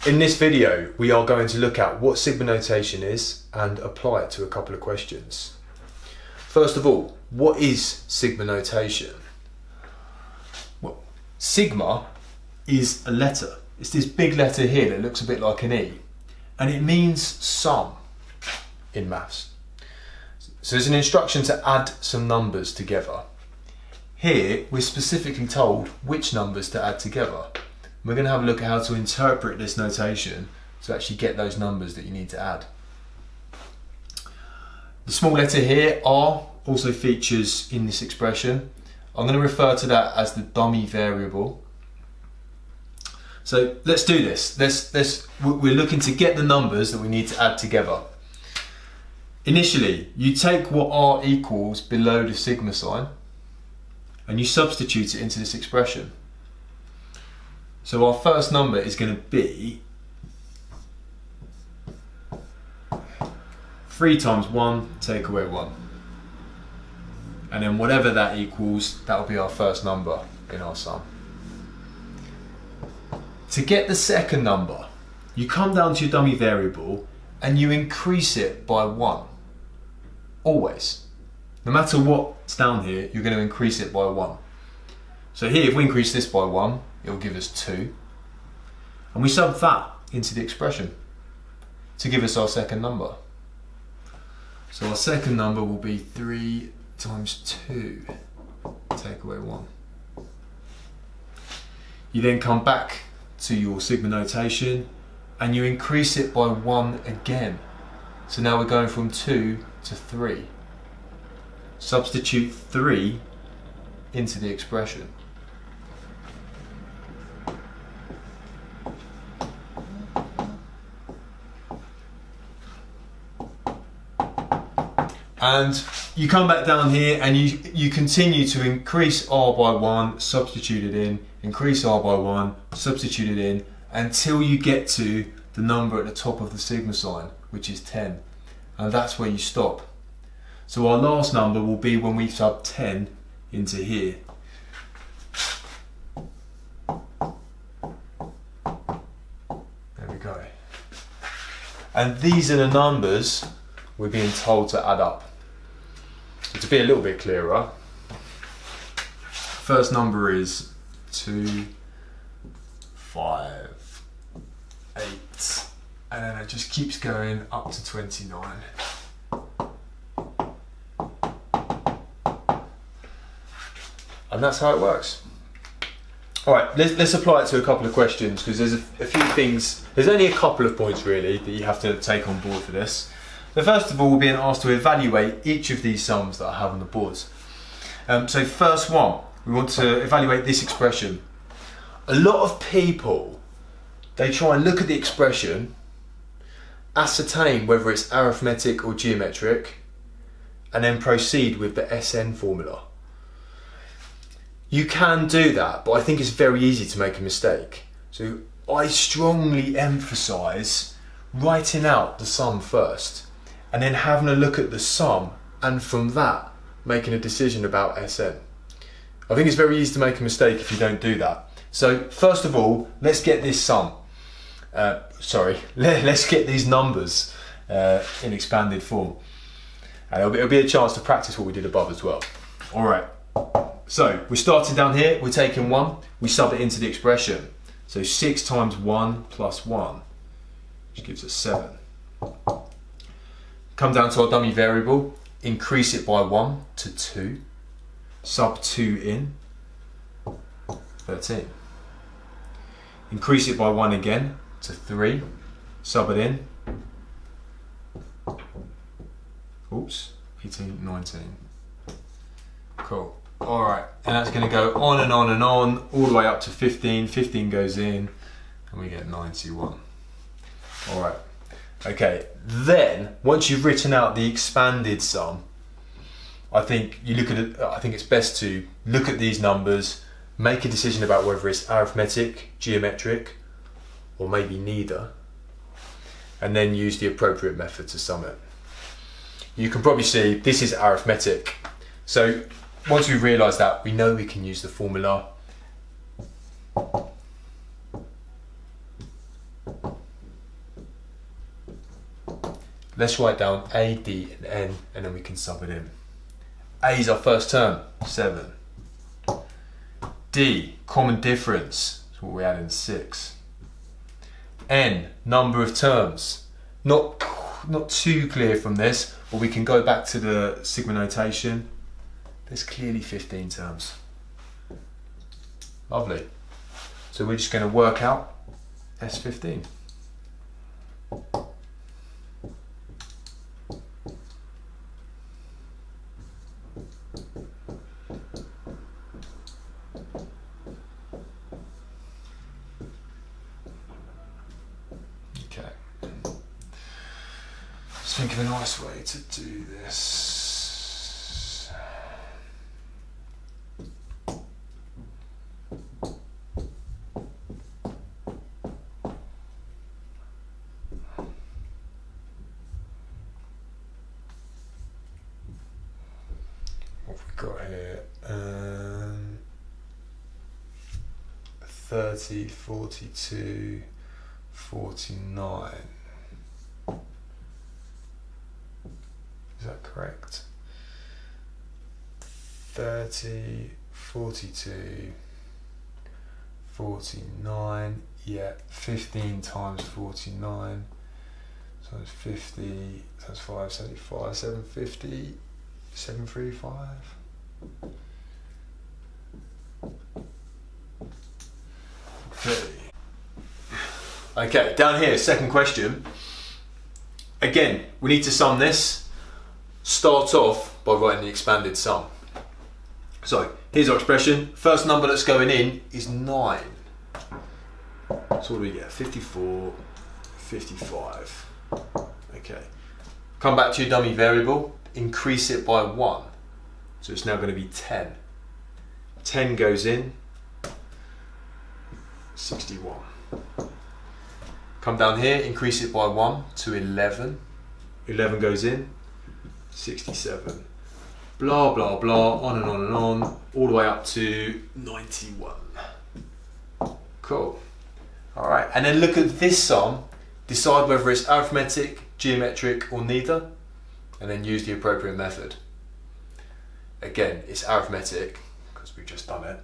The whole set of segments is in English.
In this video, we are going to look at what sigma notation is and apply it to a couple of questions. First of all, what is sigma notation? Well, sigma is a letter. It's this big letter here that looks a bit like an E, and it means sum in maths. So there's an instruction to add some numbers together. Here, we're specifically told which numbers to add together. We're going to have a look at how to interpret this notation to actually get those numbers that you need to add. The small letter here, R, also features in this expression. I'm going to refer to that as the dummy variable. So let's do this. We're looking to get the numbers that we need to add together. Initially, you take what R equals below the sigma sign and you substitute it into this expression. So our first number is going to be 3 times 1, take away 1. And then whatever that equals, that will be our first number in our sum. To get the second number, you come down to your dummy variable and you increase it by 1. Always. No matter what's down here, you're going to increase it by 1. So here, if we increase this by 1, it will give us 2. And we sub that into the expression to give us our second number. So our second number will be 3 times 2, take away 1. You then come back to your sigma notation and you increase it by 1 again. So now we're going from 2 to 3. Substitute 3 into the expression. And you come back down here and you continue to increase R by 1, substitute it in, increase R by 1, substitute it in, until you get to the number at the top of the sigma sign, which is 10. And that's where you stop. So our last number will be when we sub 10 into here. There we go. And these are the numbers we're being told to add up. So to be a little bit clearer, first number is 2, 5, 8, and then it just keeps going up to 29. And that's how it works. Alright, let's apply it to a couple of questions, because there's a few things, there's only a couple of points really that you have to take on board for this. But first of all, we're being asked to evaluate each of these sums that I have on the boards. So first one, we want to evaluate this expression. A lot of people, they try and look at the expression, ascertain whether it's arithmetic or geometric, and then proceed with the SN formula. You can do that, but I think it's very easy to make a mistake. So I strongly emphasise writing out the sum first, and then having a look at the sum, and from that, making a decision about SN. I think it's very easy to make a mistake if you don't do that. So first of all, let's get this sum. Let's get these numbers in expanded form. And it'll be a chance to practice what we did above as well. All right, so we're starting down here, we're taking 1, we sub it into the expression. So 6 times 1 plus 1, which gives us 7. Come down to our dummy variable, increase it by 1 to 2, sub 2 in, 13. Increase it by 1 again to 3, sub it in, oops, 18, 19. Cool. Alright, and that's going to go on and on and on, all the way up to 15. 15 goes in, and we get 91. Alright. Okay, then once you've written out the expanded sum, I think it's best to look at these numbers, make a decision about whether it's arithmetic, geometric, or maybe neither, and then use the appropriate method to sum it. You can probably see this is arithmetic. So once we realise that, we know we can use the formula let's write down A, D and N, and then we can sub it in. A is our first term, 7. D, common difference, that's what we add in 6. N, number of terms. Not too clear from this, but we can go back to the sigma notation. There's clearly 15 terms. Lovely. So we're just going to work out S15. Okay. Let's think of a nice way to do this. What have we got here? 30, 42, 49. Is that correct? 30, 42, 49. Yeah, 15 times 49 times 50 times 5, 75, 750, 735. Okay, down here, second question. Again, we need to sum this. Start off by writing the expanded sum. So, here's our expression. First number that's going in is 9. So what do we get? 54, 55. Okay. Come back to your dummy variable. Increase it by 1. So it's now going to be 10. 10 goes in. 61. Come down here, increase it by 1 to 11. 11 goes in. 67. Blah, blah, blah, on and on and on, all the way up to 91. Cool. All right, and then look at this sum, decide whether it's arithmetic, geometric, or neither, and then use the appropriate method. Again, it's arithmetic, because we've just done it.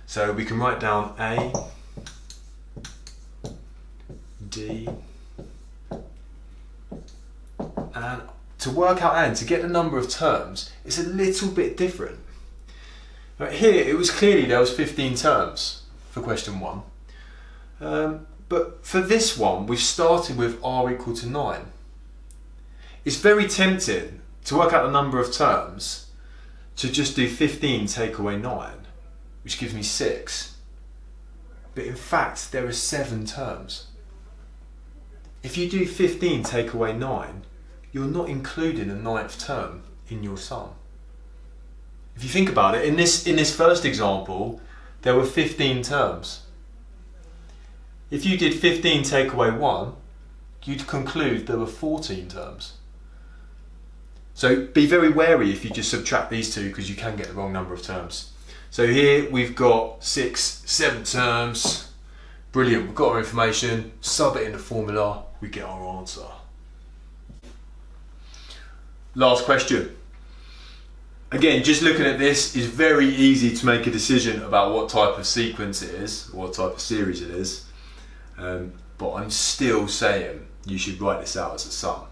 So we can write down A, D, and to work out and to get the number of terms, it's a little bit different. Right here, it was clearly there was 15 terms for question 1. But for this one, we've started with R equal to 9. It's very tempting to work out the number of terms to just do 15 take away 9, which gives me 6. But in fact, there are 7 terms. If you do 15 take away 9, you're not including a 9th term in your sum. If you think about it, in this first example, there were 15 terms. If you did 15 take away 1, you'd conclude there were 14 terms. So be very wary if you just subtract these two, because you can get the wrong number of terms. So here we've got 6, 7 terms. Brilliant, we've got our information, sub it in the formula, we get our answer. Last question. Again, just looking at this is very easy to make a decision about what type of sequence it is, or what type of series it is. But I'm still saying you should write this out as a sum.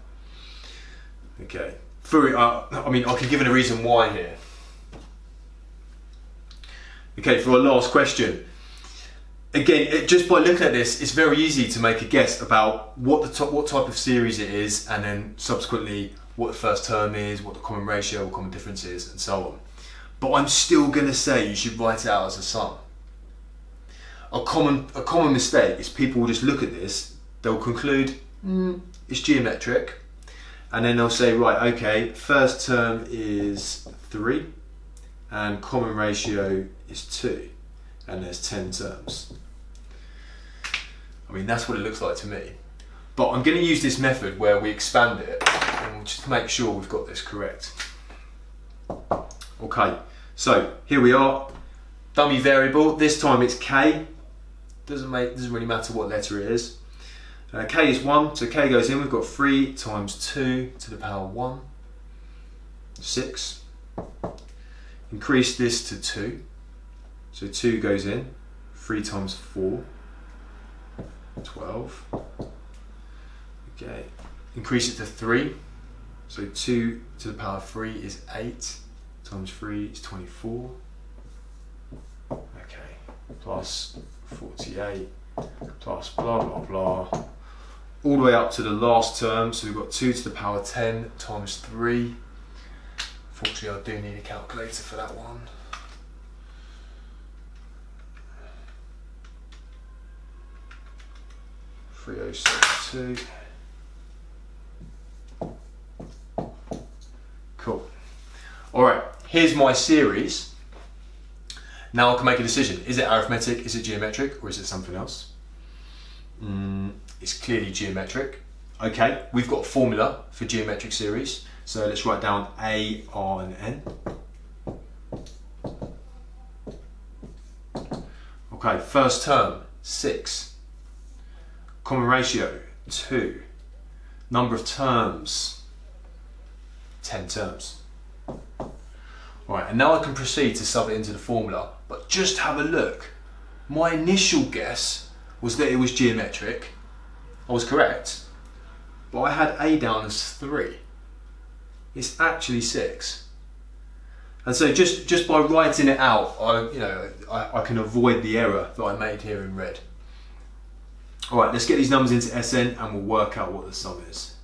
Okay. I mean, I can give it a reason why here. Okay, for our last question. Again, just by looking at this, it's very easy to make a guess about what type of series it is, and then subsequently what the first term is, what the common ratio or common difference is, and so on. But I'm still going to say you should write it out as a sum. A common mistake is people will just look at this, they'll conclude it's geometric, and then they'll say, right, okay, first term is 3, and common ratio is 2, and there's 10 terms. I mean, that's what it looks like to me. But I'm going to use this method where we expand it, and just to make sure we've got this correct. Okay, so here we are, dummy variable. This time it's K. Doesn't really matter what letter it is. K is 1, so K goes in. We've got 3 times 2 to the power 1, 6. Increase this to 2, so 2 goes in. 3 times 4, 12. Okay, increase it to 3, so 2 to the power 3 is 8, times 3 is 24. Okay, plus 48, plus blah blah blah, all the way up to the last term, so we've got 2 to the power 10 times 3. Fortunately, I do need a calculator for that one. $3,072. Cool. Alright, here's my series. Now I can make a decision. Is it arithmetic, is it geometric, or is it something else? It's clearly geometric. Okay, we've got a formula for geometric series. So let's write down A, R and N. Okay, first term, 6. Common ratio, 2. Number of terms, 10 terms. Alright, and now I can proceed to sub it into the formula, but just have a look. My initial guess was that it was geometric. I was correct, but I had A down as 3. It's actually 6. And so just by writing it out, I can avoid the error that I made here in red. Alright, let's get these numbers into SN and we'll work out what the sum is.